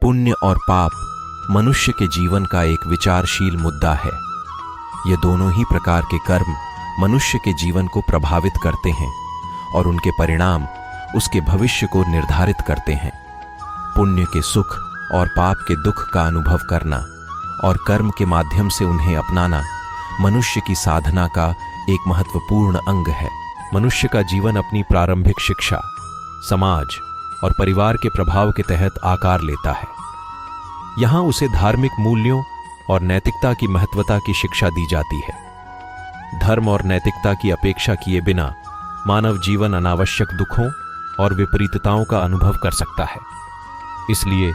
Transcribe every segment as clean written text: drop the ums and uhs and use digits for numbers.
पुण्य और पाप मनुष्य के जीवन का एक विचारशील मुद्दा है। ये दोनों ही प्रकार के कर्म मनुष्य के जीवन को प्रभावित करते हैं और उनके परिणाम उसके भविष्य को निर्धारित करते हैं। पुण्य के सुख और पाप के दुख का अनुभव करना और कर्म के माध्यम से उन्हें अपनाना मनुष्य की साधना का एक महत्वपूर्ण अंग है। मनुष्य का जीवन अपनी प्रारंभिक शिक्षा, समाज और परिवार के प्रभाव के तहत आकार लेता है। यहाँ उसे धार्मिक मूल्यों और नैतिकता की महत्वता की शिक्षा दी जाती है। धर्म और नैतिकता की अपेक्षा किए बिना मानव जीवन अनावश्यक दुखों और विपरीतताओं का अनुभव कर सकता है। इसलिए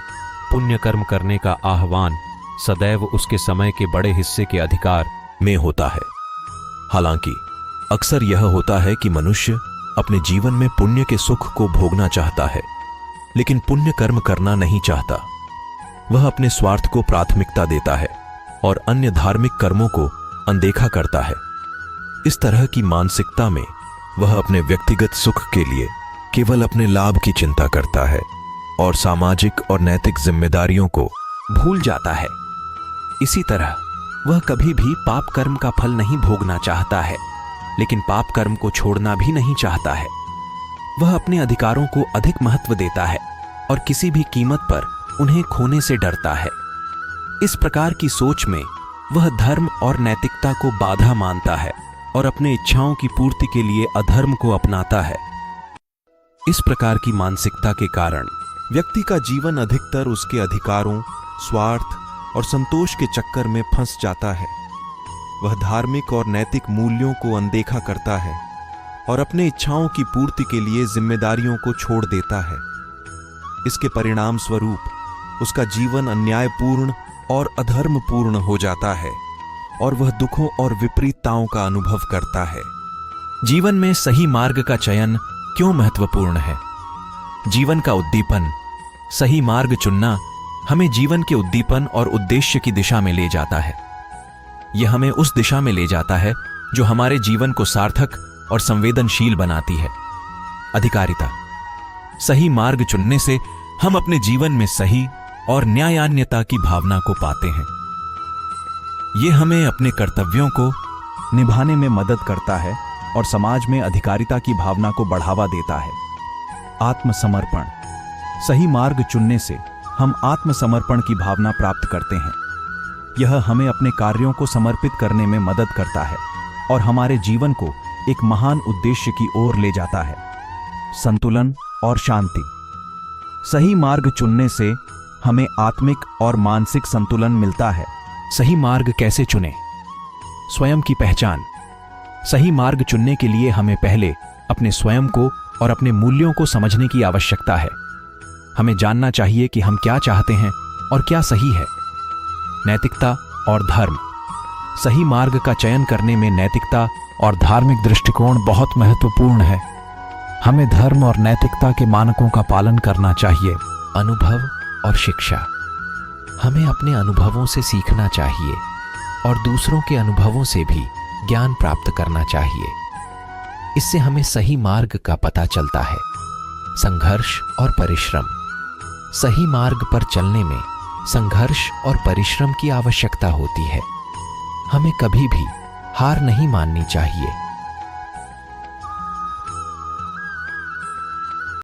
पुण्य कर्म करने का आह्वान सदैव उसके समय के बड़े हिस्से के अधिकार में होता है। हालांकि अक्सर यह होता है कि मनुष्य अपने जीवन में पुण्य के सुख को भोगना चाहता है, लेकिन पुण्य कर्म करना नहीं चाहता। वह अपने स्वार्थ को प्राथमिकता देता है और अन्य धार्मिक कर्मों को अनदेखा करता है। इस तरह की मानसिकता में वह अपने व्यक्तिगत सुख के लिए केवल अपने लाभ की चिंता करता है और सामाजिक और नैतिक जिम्मेदारियों को भूल जाता है। इसी तरह वह कभी भी पाप कर्म का फल नहीं भोगना चाहता है, लेकिन पाप कर्म को छोड़ना भी नहीं चाहता है। वह अपने अधिकारों को अधिक महत्व देता है और किसी भी कीमत पर उन्हें खोने से डरता है। इस प्रकार की सोच में वह धर्म और नैतिकता को बाधा मानता है और अपने इच्छाओं की पूर्ति के लिए अधर्म को अपनाता है। इस प्रकार की मानसिकता के कारण व्यक्ति का जीवन अधिकतर उसके अधिकारों, स्वार्थ और संतोष के चक्कर में फंस जाता है। वह धार्मिक और नैतिक मूल्यों को अनदेखा करता है और अपने इच्छाओं की पूर्ति के लिए जिम्मेदारियों को छोड़ देता है। इसके परिणाम स्वरूप उसका जीवन अन्यायपूर्ण और अधर्मपूर्ण हो जाता है और वह दुखों और विपरीतताओं का अनुभव करता है। जीवन में सही मार्ग का चयन क्यों महत्वपूर्ण है? जीवन का उद्दीपन, सही मार्ग चुनना हमें जीवन के उद्दीपन और उद्देश्य की दिशा में ले जाता है। यह हमें उस दिशा में ले जाता है जो हमारे जीवन को सार्थक और संवेदनशील बनाती है। अधिकारिता, सही मार्ग चुनने से हम अपने जीवन में सही और न्यायान्यता की भावना को पाते हैं। यह हमें अपने कर्तव्यों को निभाने में मदद करता है और समाज में अधिकारिता की भावना को बढ़ावा देता है। आत्मसमर्पण, सही मार्ग चुनने से हम आत्मसमर्पण की भावना प्राप्त करते हैं। यह हमें अपने कार्यों को समर्पित करने में मदद करता है और हमारे जीवन को एक महान उद्देश्य की ओर ले जाता है। संतुलन और शांति, सही मार्ग चुनने से हमें आत्मिक और मानसिक संतुलन मिलता है। सही मार्ग कैसे चुनें? स्वयं की पहचान, सही मार्ग चुनने के लिए हमें पहले अपने स्वयं को और अपने मूल्यों को समझने की आवश्यकता है। हमें जानना चाहिए कि हम क्या चाहते हैं और क्या सही है। नैतिकता और धर्म, सही मार्ग का चयन करने में नैतिकता और धार्मिक दृष्टिकोण बहुत महत्वपूर्ण है। हमें धर्म और नैतिकता के मानकों का पालन करना चाहिए। अनुभव और शिक्षा, हमें अपने अनुभवों से सीखना चाहिए और दूसरों के अनुभवों से भी ज्ञान प्राप्त करना चाहिए। इससे हमें सही मार्ग का पता चलता है। संघर्ष और परिश्रम, सही मार्ग पर चलने में संघर्ष और परिश्रम की आवश्यकता होती है। हमें कभी भी हार नहीं माननी चाहिए